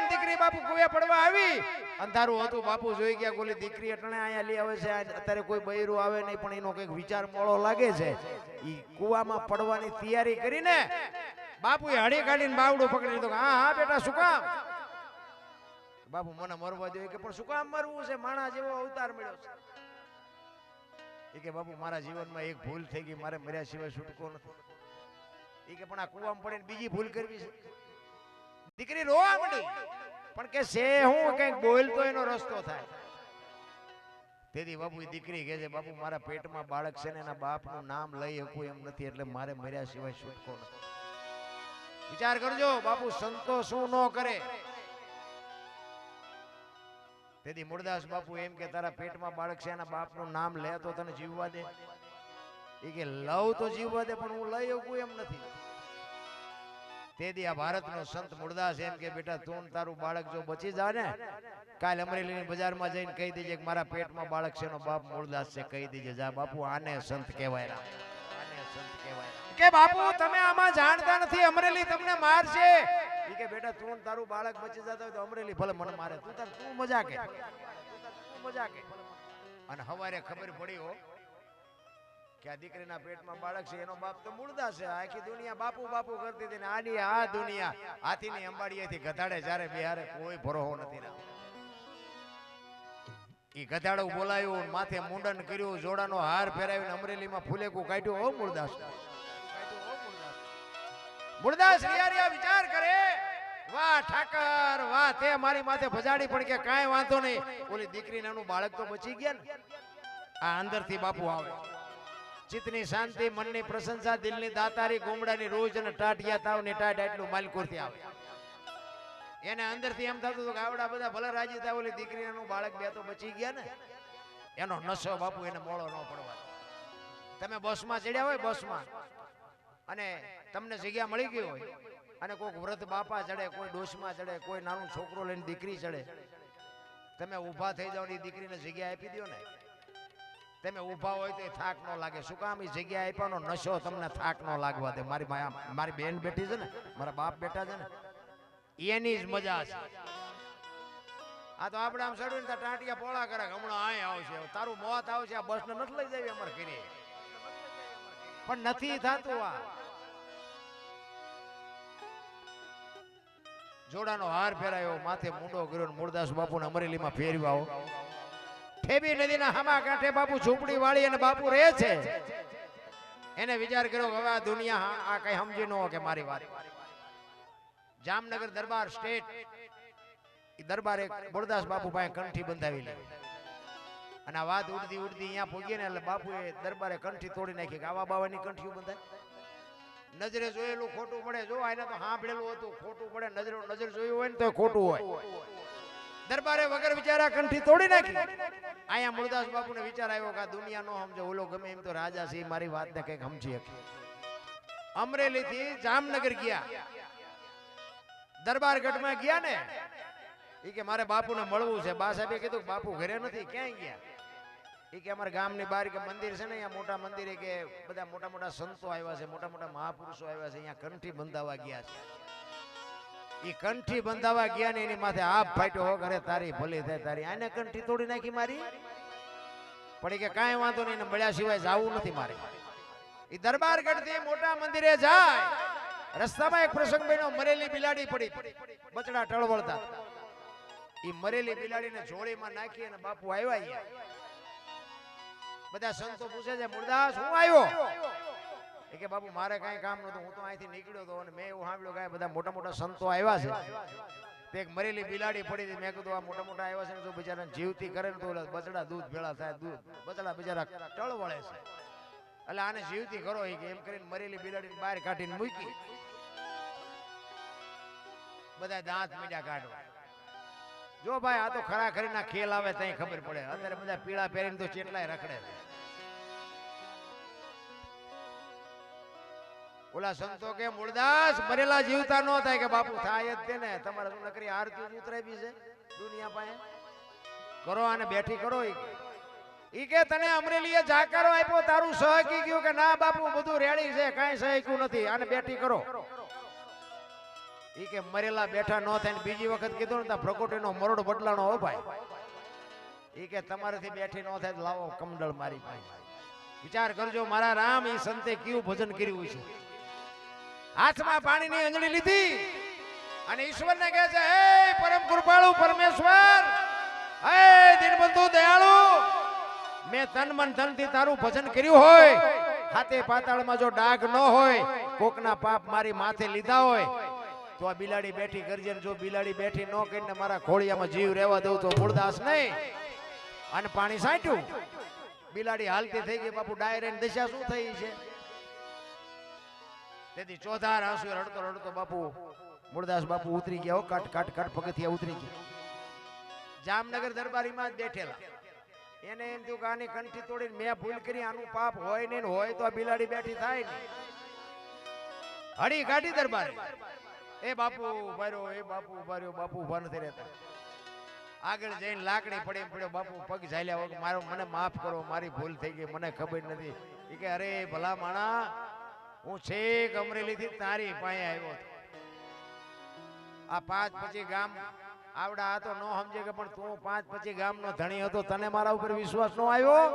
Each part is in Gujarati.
જવાન દીકરી બાપુ કુએ પડવા આવી અંધારું હતું બાપુ જોઈ ગયા ગોલી દીકરી અટણે અહીંયા લઈ આવે છે અત્યારે કોઈ બૈરું આવે નહીં પણ એનો કંઈક વિચાર મોળો લાગે છે ઈ કુવામાં પડવાની તૈયારી કરીને બાપુએ હળી કાઢીને બાવડું પકડી લીધું હા હા બેટા શું કામ બાપુ મને મરવા દે કે પણ શું કામ મરવું છે માણા જેવો અવતાર મળ્યો છે એ કે બાપુ મારા જીવનમાં એક ભૂલ થઈ ગઈ મારે મર્યા સિવાય છૂટકો નથી એ કે પણ આ કુવામાં પડીને બીજી ભૂલ કરવી છે દીકરી રોવા માંડી પણ કે છે હું કંઈક બોલતો એનો રસ્તો થાય તેથી બાપુ દીકરી કહે છે બાપુ મારા પેટમાં બાળક છે ને એના બાપનું નામ લઈ શકું એમ નથી એટલે મારે મર્યા સિવાય છૂટકો નથી વિચાર કરજો બાપુ સંતો શું ન કરે તેથી મુરદાસ બાપુ એમ કે તારા પેટમાં બાળક છે એના બાપનું નામ લે તો તને જીવવા દે એ કે લવ તો જીવવા દે પણ હું લઈ શકું એમ નથી તેથી આ ભારતનો સંત મુરદાસ એમ કે બેટા તું તારું બાળક જો બચી જાય ને કાલ અમરેલીની બજારમાં જઈને કહી દેજે કે મારા પેટમાં બાળક છે એનો બાપ મુરદાસ છે કહી દેજે જા બાપુ આને સંત કહેવાય આને સંત કહેવાય કે બાપુ તમે આમાં જાણતા નથી અમરેલી તમને મારશે ઈ કે બેટા તું તારું બાળક બચી જતો હોય તો અમરેલી ભલે મને મારે તું મજા કે અને હવારે ખબર પડી હો કે આ દીકરીના પેટમાં બાળક છે એનો બાપ તો મુરદાસ છે આખી દુનિયા બાપુ બાપુ કરતી હતી ને આની આ દુનિયા હાથીની અંબાડીએથી ગધાડે જ્યારે બિહારે કોઈ ભરોહો નથી ના ઈ ગધાડું બોલાયું માથે મુંડન કર્યું જોડાનો હાર પહેરાવીને અમરેલીમાં ફૂલેકું કાઢ્યું હો મુરદાસ મુરદાસ રિયા વિચાર કરે વાહ ઠાકર વાહ તે મારી માથે ભજાડી પણ કે કાંઈ વાંધો નહીં ઓલી દીકરી નાનું બાળક તો બચી ગયા ને આ અંદરથી બાપુ આવે ચિત્તની શાંતિ મનની પ્રશંસા દિલની દાતારી ગોમડાની રોજ અને ટાટિયા તાવની ટાટ એટલું માલકોરથી આવે એને અંદરથી એમ થતું હતું કે આવડા બધા ભલે રાજી થાય ઓલી દીકરી નાનું બાળક બે તો બચી ગયા ને એનો નશો બાપુ એને મોળો ન પડવા તમે બસમાં ચડ્યા હોય બસમાં અને તમને જગ્યા મળી ગઈ હોય અને કોઈક વ્રત બાપા ચડે કોઈ ડોશમાં ચડે કોઈ નાનું છોકરો લઈને દીકરી ચડે તમે ઊભા થઈ જાઓ ને દીકરીને જગ્યા આપી દો ને તમે ઊભા હોય તો થાક ન લાગે શું કામ એ જગ્યા આપ્યાનો નશો તમને થાક ન લાગવા દે મારી બેન બેઠી છે ને મારા બાપ બેઠા છે ને એની જ મજા છે આ તો આપણે આમ ચડવીને ટાંટિયા પોળા કરે હમણાં અહીં આવશે તારું મોત આવશે આ બસ ને નથી લઈ જાવી અમારે કરી પણ નથી થતું આ જોડાનો હાર ફેરાયો માથે મુંડો કર્યો મુરદાસ બાપુને અમરેલીમાં ફેરવ્યા આવો ઠેબી નદીના હામા કાંઠે બાપુ ઝૂંપડી વાળી અને બાપુ રહે છે એને વિચાર કર્યો હવે આ દુનિયા આ કઈ સમજી ન કે મારી વાત જામનગર દરબાર સ્ટેટ એ દરબાર એક મુરદાસ બાપુ પાસે કંઠી બંધાવી લે અને આ વાત ઉડતી અહીંયા ભોગી ને એટલે બાપુએ દરબારે કંઠી તોડી નાખી કે આવા બાવાની કંઠીઓ બંધાય નજરે જોયેલું ખોટું પડે જો આને તો સાંભળેલું હતું ખોટું પડે નજર જોયું હોય ને તો ખોટું હોય દરબારે વગર વિચારા કંઠી તોડી નાખી અહીંયા મુરદાસ બાપુને વિચાર આવ્યો કે આ દુનિયા નો સમજે ઓલો ગમે એમ તો રાજા છે મારી વાતને કંઈક સમજી શકે અમરેલી થી જામનગર ગયા દરબારગઢમાં ગયા ને એ કે મારે બાપુને મળવું છે બા સાહેબે કીધું બાપુ ઘરે નથી ક્યાંય ગયા એ કે અમારા ગામની બહાર કે મંદિર છે ને અહીંયા મોટા મંદિરે કે બધા મોટા મોટા સંતો આવ્યા છે મોટા મોટા મહાપુરુષો આવ્યા છે અહીંયા કંઠી બંધાવા ગયા છે એ કંઠી બંધાવા ગયા ને એની માથે આપ ફાટ્યો હો ઘરે તારી ભલી થાય તારી આને કંઠી તોડી નાખી મારી પણ કે કાંઈ વાંધો નહીં મળ્યા સિવાય જવું નથી મારે એ દરબારગઢ થી મોટા મંદિરે જાય રસ્તામાં એક પ્રસંગ બન્યો મરેલી બિલાડી પડી બચડા ટળવળતા એ મરેલી બિલાડીને જોડીમાં નાખી અને બાપુ આવ્યા બધા સંતો પૂછે છે મુરદાસ હું આવ્યો એ કે બાપુ મારે કઈ કામ નતું હું તો અહીંથી નીકળ્યો હતો અને મેં એવું સાંભળ્યું કે બધા મોટા મોટા સંતો આવ્યા છે તે એક મરેલી બિલાડી પડી હતી મેં કીધું આ મોટા મોટા આવ્યા છે ને જો બિચારાને જીવતી કરે ને તો બચડા દૂધ ભેળા થાય દૂધ બચડા બિચારા ટળ વળે છે એટલે આને જીવતી કરો એ કે એમ કરીને મરેલી બિલાડીને બહાર કાઢીને મૂકી બધા દાંત મીડા કાઢવા જો ભાઈ આ તો ખરા ખરીના ખેલ આવે ત્યાં ખબર પડે અત્યારે બધા પીળા પહેરીને તો ચેટલાય રખડે ઓલા સંતો કે મુરદાસ મરેલા જીવતા નો થાય કે બાપુ થાય જ તેને તમારે શું નકરી આરતી ઉતરાવી છે દુનિયા પાસે કરો અને બેઠી કરો ઈ કે તને અમરેલીએ જાકારો આપ્યો તારું સહકી ગયું કે ના બાપુ બધું રેડી છે કાંઈ સહક્યું નથી આને બેઠી કરો ઈ કે મરેલા બેઠા ન થાય ને બીજી વખત કીધું ને પ્રકોટીનો મરોડ બદલાણો હો ભાઈ. ઈ કે તમારાથી બેઠી ન થાય તો લાવો કમંડળ મારી પાસે. વિચાર કરજો મારા રામ ઈ સંતે કેવું ભજન કર્યું છે. હાથમાં પાણીની અંજળી લીધી અને ઈશ્વરને કહે છે, હે પરમ કૃપાળુ પરમેશ્વર, હે દીનબંધુ દયાળુ, મેં તન મન ધનથી તારું ભજન કર્યું હોય, હાથે પાતાળમાં જો ડાઘ ન હોય, કોકના પાપ મારી માથે લીધા હોય તો આ બિલાડી બેઠી કરજે. જો બિલાડી બેઠી ન કરીને મારા ખોળિયામાં જીવ રહેવા દઉં તો મૂળદાસ નહીં. અને પાણી સાંટ્યું, બિલાડી હાલતી થઈ ગઈ. બાપુ ડાયરેક્ટ દશા શું થઈ છે? તેથી ચોધાર આંસુ રડતો રડતો બાપુ મૂળદાસ બાપુ ઉતરી ગયા. કાટ કાટ કાટ પગથિયા ઉતરી ગયા. જામનગર દરબારીમાં જ બેઠેલા. એને એમ થયું કે આની કંઠી તોડીને મેં ભૂલ કરી, આનું પાપ હોય ને હોય તો આ બિલાડી બેઠી થાય ને. હડી કાઢી દરબારી. એ બાપુ ઉભાર્યો, એ બાપુ ઉભાર્યો. બાપુ ઉભા નથી રહેતા. આગળ જઈને લાકડી પડી પડ્યો. બાપુ પગ ઝાલ્યા વગર મારો મને માફ કરો, મારી ભૂલ થઈ ગઈ, મને ખબર નથી. એ કે અરે ભલા માણા, હું છેક અમરેલીથી તારી પાસે આવ્યો હતો. આ 5 પછી ગામ આવડા હતો ન સમજે કે, પણ તું 5 પછી ગામનો ધણી હતો, તને મારા ઉપર વિશ્વાસ ન આવ્યો.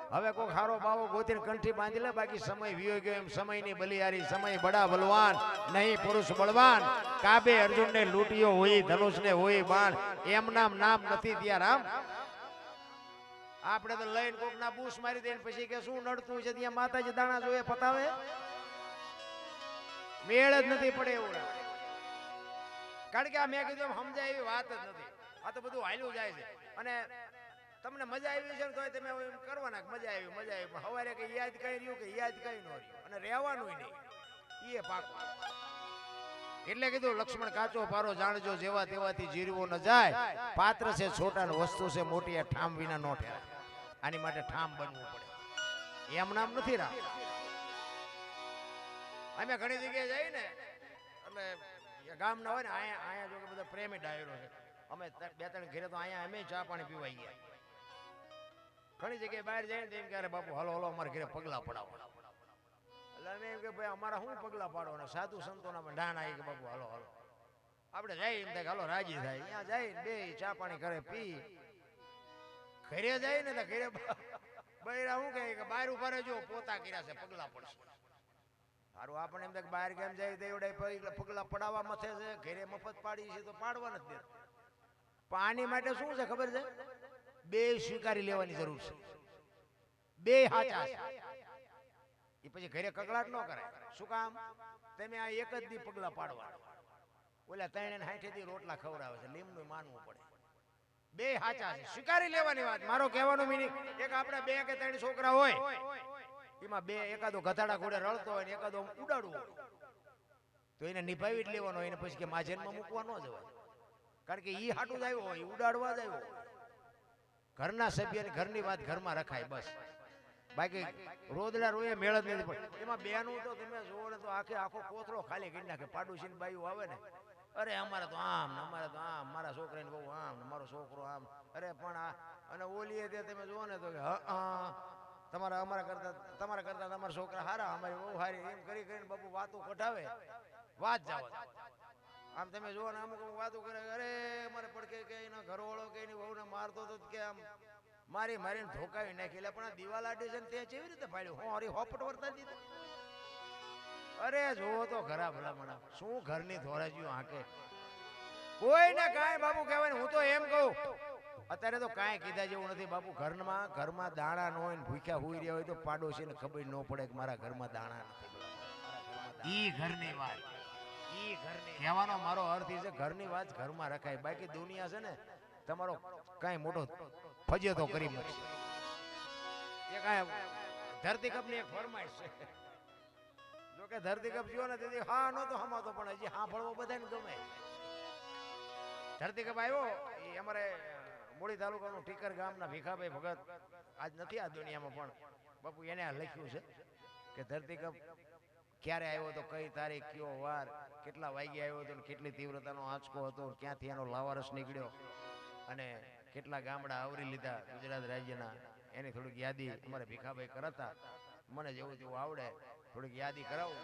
હવે કોઈ ખારો બાવો ગોતીને કંઠી બાંધી લે, બાકી સમય વિયો ગયો. એમ સમયની બલિયારી, સમય બડા બલવાન, નહીં પુરુષ બળવાન. કાબે અર્જુનને લૂંટ્યો હોય, ધનુષને હોય બાણ, એમ નામ નથી ત્યાં રામ. આપણે તો લઈને કોકના બૂસ મારી દઈને પછી કે શું નડતું છે, ત્યાં માતાજી દાણા જોઈએ પતાવે, મેળ જ નથી પડે એવું. કારણ કે આ મેં કીધું સમજાય એવી વાત જ નથી. આ તો બધું હાલ્યું જાય છે. અને તમને મજા આવી છે ને તો તમે એમ કરવાના મજા આવી મજા આવી, પણ સવારે કઈ યાદ કઈ રહ્યું કે યાદ કઈ ન રહ્યું, અને રહેવાનું નહીં એ પાકું. એટલે કીધું લક્ષ્મણ કાચો પારો જાણજો, જેવા તેવાથી જીરવો ન જાય. પાત્ર છે છોટા ને વસ્તુ છે મોટી, આ ઠામ વિના નો ઠેરાય. આની માટે ઠામ બનવું પડે, એમ નામ નથી રામ. અમે ઘણી જગ્યાએ જઈએ ને એટલે ગામ ના હોય ને, અહીંયા જો કે બધા પ્રેમી ડાયરો છે. અમે 2-3 ઘરે તો અહીંયા અમે ચા પાણી પીવાઈ ગયા. ઘણી જગ્યાએ બહાર જાય ને એમ ક્યારે બાપુ હલો હલો અમારા ઘરે પગલા પડાવો. એટલે અમે એમ કે ભાઈ અમારા શું પગલા પાડવાના, સાધુ સંતોના ડાન આવી કે બાપુ હલો હલો. આપણે જાય એમ થાય હલો રાજી થાય. અહીંયા જાય બે ચા પાણી કરે પી. ઘરે જાય ને તો ઘરે બૈરા શું કહે કે બહાર ઉભા રહેજો, પોતા કર્યા છે પગલા પડશે. સારું આપણે એમ થાય બહાર કેમ જાય દેવડે પગલા પડાવવા મથે છે, ઘરે મફત પાડી છે તો પાડવા નથી દેતા. પણ આની માટે શું છે ખબર છે? બે સ્વીકારી લેવાની જરૂર છે. બે હાચા છે. એ પછી ઘરે કકડાટ ન કરાય. શું કામ? તમે આ એક જ દી પગલા પાડવા, ઓલા 360 દી રોટલા ખવડાવે છે, લીમનું માનવું પડે. બે હાચા છે, સ્વીકારી લેવાની વાત. મારો કહેવાનો મીનિંગ એક આપણે 2 કે 3 છોકરા હોય, એમાં બે એકાદો ગધાડા ઘોડે રળતો હોય ને એકાદો ઉડાડવું હોય તો એને નિભાવી જ લેવાનો. એને પછી કે માજનમાં મૂકવા ન જવાય, કારણ કે ઈ હાટું જ આવ્યો હોય, ઉડાડવા જ આવ્યો હોય. ઘરના સભ્યની ઘરની વાત ઘરમાં રખાય બસ. બાકી રોદડા રોએ મેળ જ નથી પડે. એમાં બેનું તો તમે જોવો ને તો આખો કોથળો ખાલી કરી નાખે. પાડોશી બાયું આવે ને, અરે અમારે તો આમ ને અમારે તો આમ, મારા છોકરાને બહુ આમ ને મારો છોકરો આમ. અરે પણ આ અને ઓલીએ તે તમે જોવો ને તો કે તમારા કરતા તમારા છોકરા હારા, અમારી બહુ હારી, એમ કરી કરીને બાપુ વાતો કઢાવે. વાત જવા આમ તમે જોવો ને અમુક વાતો કરે, અરે અમારે પડકે કે એનો ઘરવાળો કે એની વહુને મારતો હતો કે આમ મારીને ધોકાવી નાખી. એટલે પણ આ દિવાલાડી છે ને તે કેવી રીતે ફાડ્યું? હું હરી હોપટ વર્તા દીધું. અરે જોવો તો ખરા ભલામણા શું ઘરની ધોરાજીઓ હાકે. કોઈને કાંઈ બાપુ કહેવાય ને. હું તો એમ કહું અત્યારે તો કાંઈ કીધા જેવું નથી બાપુ. ઘરમાં દાણા ન હોય ને ભૂખ્યા હુઈ રહ્યા હોય તો પાડોશીને ખબર ન પડે કે મારા ઘરમાં દાણા નથી. ઈ ઘરની વાત, ઈ ઘરની કહેવાનો મારો અર્થ એ છે ઘરની વાત ઘરમાં રખાય. બાકી દુનિયા છે ને તમારો કાંઈ મોટો ફજેતો કરી મૂકશે. એ કાંઈ ધરતીકપની એક ફરમાઈશ છે. જો કે ધરતીકપ જો ને તેથી હા નહોતો હમાતો, પણ હજી હા ફળવો બધાને ગમે. ધરતીકપ આવ્યો એ અમારે મૂળી તાલુકાનું ટીકર ગામના ભીખાભાઈ ભગત આજ નથી આ દુનિયામાં, પણ બાપુ એને આ લખ્યું છે કે ધરતીકપ ક્યારે આવ્યો હતો, કઈ તારીખ, કયો વાર, કેટલા વાગ્યે આવ્યો હતો, કેટલી તીવ્રતાનો આંચકો હતો, ક્યાંથી એનો લાવારસ નીકળ્યો અને કેટલા ગામડા આવરી લીધા ગુજરાત રાજ્યના. એની થોડીક યાદી અમારે ભીખાભાઈ કરાતા. મને જેવું તેવું આવડે થોડીક યાદી કરાવું.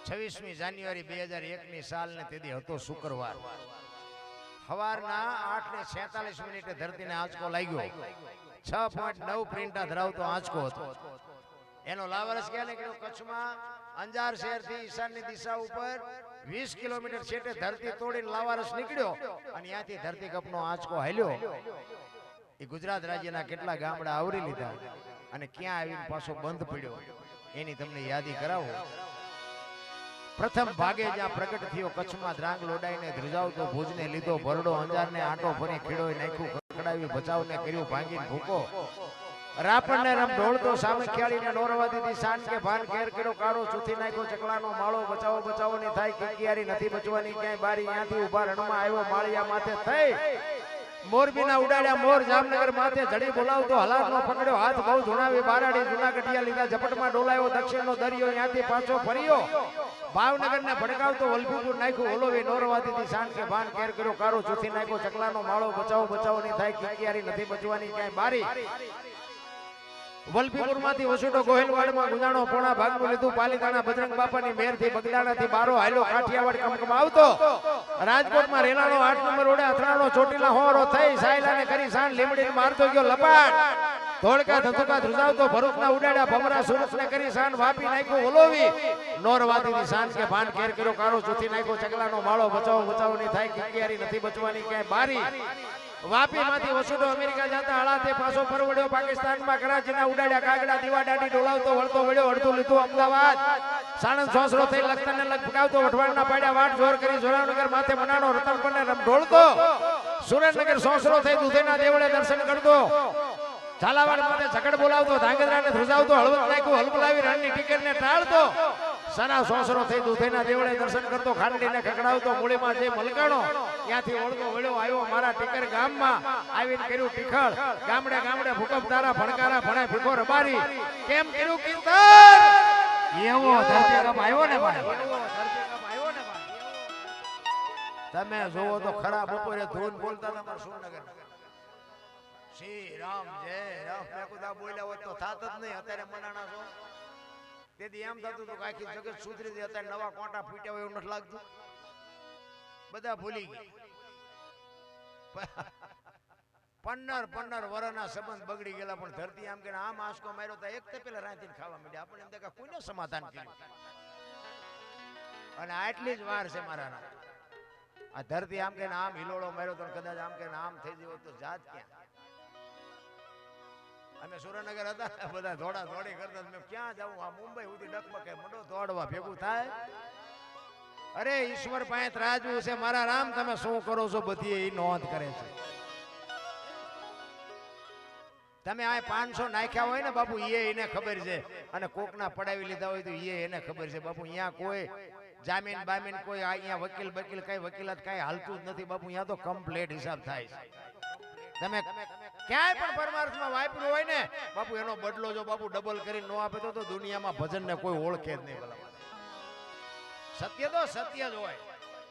26મી જાન્યુઆરી 2001 ની સાલને તેથી હતો શુક્રવાર. સવારના 8:46 ધરતીને આંચકો લાગ્યો. 6.9 પ્રિન્ટા ધરાવતો આંચકો હતો. એનો લાવારસ ક્યાં નીકળ્યો? કચ્છમાં અંજાર શહેરથી ઈશાનની દિશા ઉપર 20 કિલોમીટર છેટે ધરતી તોડીને લાવારસ નીકળ્યો અને ત્યાંથી ધરતીકપનો આંચકો હાલ્યો. એ ગુજરાત રાજ્યના કેટલા ગામડા આવરી લીધા અને ક્યાં આવીને પાછો બંધ પડ્યો એની તમને યાદી કરાવો. પ્રથમ ભાગે જ્યાં પ્રગટ થયો કચ્છમાં ધ્રાંગ લોડાઈને ધ્રુજાવતો ભુજને લીધો ભરડો, અંજારને આંટો ફરી ખીડોય નાખ્યું, ખકડાવી બચાવને કર્યું ભાંગીને ભૂકો, રાપણને રમ ઢોળતો સામે ખ્યાળીને નોરવા દીધી શાન કે ભાન ઘેર કર્યો કાળો, ચૂથી નાખ્યો ચકલાનો માળો, બચાવો બચાવો ની થાય કિકિયારી નથી બચવાની ક્યાંય બારી, ત્યાંથી ઉભા રણમાં આવ્યો માળિયા માથે થઈ, મોરબીના ઉડાડ્યા મોર, જામનગર માથે જડી બોલાવતો હલારનો પકડ્યો હાથ બહુ ધુણાવી બારાડી, જૂના ગઢિયા લીધા ઝપટમાં ડોલાયો, દક્ષિણનો દરિયો ત્યાંથી પાછો ફર્યો, ભાવનગરને ભડકાવતો વલભીપુર નાખ્યું ઓલોવી નોરવા દીધી શાન કે ભાન ઘેર કર્યો કાળો, ચૂથી નાખ્યો ચકલાનો માળો, બચાવો બચાવો ની થાય કિકિયારી નથી બચવાની ક્યાંય બારી, વલભીપુર માંથી વસુડો ગોહિલવાડમાં ગુજાણો, પોણા ભાગનું લીધું પાલીતાણા બજરંગ બાપાની મેર થી બગદાણાથી બારો હાલ્યો, કાઠિયાવાડ કમકમ આવતો, રાજકોટમાં રેલાનો 8 નંબર ઓડે અથડાણો, ચોટીલા હોરો થઈ સાયલાને કરી શાન લીમડીને મારતો ગયો લપાટ, ધોળકા ધતુકા ધ્રુજાવતો ભરૂચના ઉડાડ્યા ભમરા, સુરતને કરી શાન વાપી નાખ્યો ઓલોવી નોરવાદીની શાન કે ભાન ઘેર કર્યો કાળો, ચૂથી નાખ્યો ચકલાનો માળો, બચાવો બચાવો ની થાય કિકિયારી નથી બચવાની ક્યાંય બારી, વાપી માંથી વસુડો અમેરિકા જતા હળાતે પાછો પરવડ્યો, પાકિસ્તાનમાં કરાચીના ઉડાડ્યા કાગડા, દીવા દાડી ડોલાવતો વળતો વળ્યો, અડધું લીધું અમદાવાદ, સાણંદ સોસરો થઈ લખતરને લગ ફગાવતો, વઢવાણના પાડ્યા વાટ જોર કરી જોરાવનગર માથે મનાણો, રતનપરને રમ ઢોળતો, સુરેન્દ્રનગર સોસરો થઈ દુધેના દેવળે દર્શન કરતો, ઝાલાવાડ માથે ઝઘડ બોલાવતો, ધાંગધ્રાને ધ્રુજાવતો, હળવદ નાખ્યું હલબલાવી રણની ટિકિટને ટાળતો, સરા સોસરો થઈ દુધેના દેવળે દર્શન કરતો, ખાંડીને ખકડાવતો, મૂળીમાં જે મલકાણો ત્યાંથી ઓળગો વળ્યો આવ્યો મારા ટીકર ગામમાં આવીને કર્યું ટીખળ, ગામડે ગામડે ભૂકંપ તારા ભણકારા ભણે ભીખો રબારી, કેમ કર્યું કીર્તન એવો ધરતીકંપ આવ્યો ને ભાઈ, એવો ધરતીકંપ આવ્યો ને ભાઈ. તમે જોવો તો ખરા બપોરે ધૂન બોલતા તમારા સુરનગર શ્રી રામ જય રામ મેં કુદા બોલ્યા હોત તો થાત જ નહીં. અત્યારે મનાણા છો તેથી એમ થતું હતું કે આખી જગત સુધરી હતી, અત્યારે નવા કોટા ફૂટ્યા હોય એવું નથી લાગતું, બધા ભૂલી ગયા. 15 વર્ષના સંબંધ બગડી ગયેલા પણ ધરતી આમ કે આમ આંસકો માર્યો તો એક તો પેલા રાંધીને ખાવા માંડ્યા, આપણે એમ કે કોઈને સમાધાન કર્યું, અને આટલી જ વાર છે મારા આ ધરતી આમ કે આમ હિલોળો માર્યો તો કદાચ આમ કે આમ થઈ ગયો તો જાત ક્યાં. અમે સુરેન્દ્રનગર હતા બધા દોડા દોડી કરતા, મેં ક્યાં જાઉં આ મુંબઈ સુધી ડકમકે મંડો દોડવા ભેગું થાય. અરે ઈશ્વર પાસે ત્રાજવું છે મારા રામ, તમે શું કરો છો બધી એ નોંધ કરે છે. તમે આ 500 નાખ્યા હોય ને બાપુ એને ખબર છે, અને કોકના પડાવી લીધા હોય તો એને ખબર છે બાપુ. અહીંયા કોઈ જામીન બામીન કોઈ અહીંયા વકીલ બકીલ કઈ વકીલાત કઈ હાલતું જ નથી બાપુ, અહીંયા તો કમ્પ્લીટ હિસાબ થાય છે. તમે ક્યાંય પણ પરમાર્થમાં વાપર્યું હોય ને બાપુ એનો બદલો જો બાપુ ડબલ કરીને નો આપે તો દુનિયામાં ભજન ને કોઈ ઓળખે જ નહીં. સત્ય તો સત્ય જ હોય.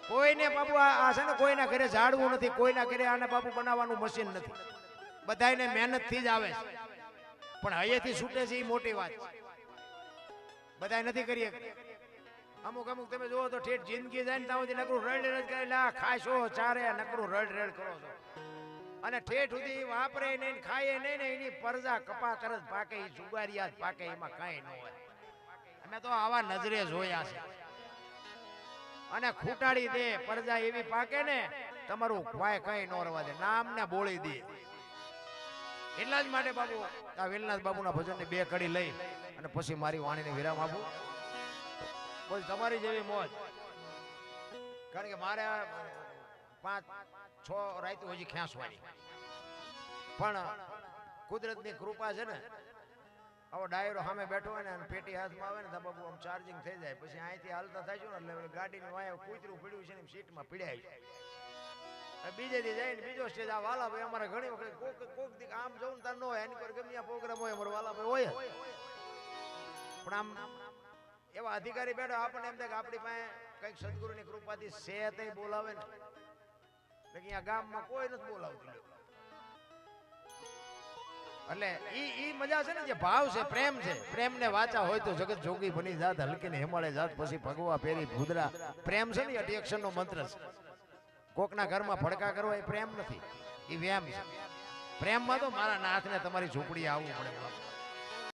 કોઈને બાપુ આ છે ને કોઈના ઘરે ઝાડવું નથી, કોઈના ઘરે આને બાપુ બનાવવાનું મશીન નથી, બધાને મહેનત થી જ આવે છે. પણ હૈયેથી છૂટે છે એ મોટી વાત છે, બધાય નથી કરીએ. અમુક અમુક તમે જોવો તો ઠેઠ જિંદગી જાય ને ત્યાં સુધી નકરું રડ રડ કરેલા ખાશો ચારે નકરું રડ રડ કરો છો, અને ઠેઠ સુધી વાપરે નહીં ખાય નહીં ને એની પરજા કપા કરે પાકે, એ જુગારિયા જ પાકે, એમાં કાંઈ ન હોય. અમે તો આવા નજરે જોયા છે. અને ખૂટાડી દે પરજા એવી પાકે ને તમારું ભાઈ કઈ ન રવા દે, નામ ને બોળી દે. એટલા જ માટે બાપુ આ વેલનાથ બાપુના ભજનની 2 કડી લઈ અને પછી મારી વાણીને વિરામ આપું. કોઈ તમારી જેવી મોજ, કારણ કે મારે 5-6 રાત હજી ખેંચવાની, પણ કુદરતની કૃપા છે ને. આવો ડાયરો સામે બેઠો હોય ને અને પેટી હાથમાં આવે ને તો બાપુ આમ ચાર્જિંગ થઈ જાય. પછી અહીંથી હાલતા થાય છે ને એટલે ગાડીની વાય કૂતરું પડ્યું છે ને સીટમાં પીડ્યા છે. બીજે દી જાય ને બીજો સ્ટેજ આ વાલાભાઈ અમારે ઘણી વખત કોક દી આમ જવું તાર ન હોય, એની પર ગમે આ પ્રોગ્રામ હોય અમારો વાલાભાઈ હોય, પણ આમ એવા અધિકારી બેઠો આપણને એમ થાય કે આપણી પાસે કઈક સદગુરુની કૃપાથી છે તે બોલાવે ને, એટલે અહીંયા ગામમાં કોઈ નથી બોલાવતું. એટલે ઈ મજા છે ને, જે ભાવ છે, પ્રેમ છે, પ્રેમ ને વાચા હોય તો જગત જોગી બની જાત, હલકી ને હિમાલય જાત, પછી ભગવા પેરી ભૂદરા. પ્રેમ છે ને, અટેક્શન નો મંત્ર છે. કોકના ઘરમાં ફડકા કરવા એ પ્રેમ નથી, એ વ્યામ છે. પ્રેમમાં તો મારા નાથને તમારી ઝૂંપડી આવવું પડે.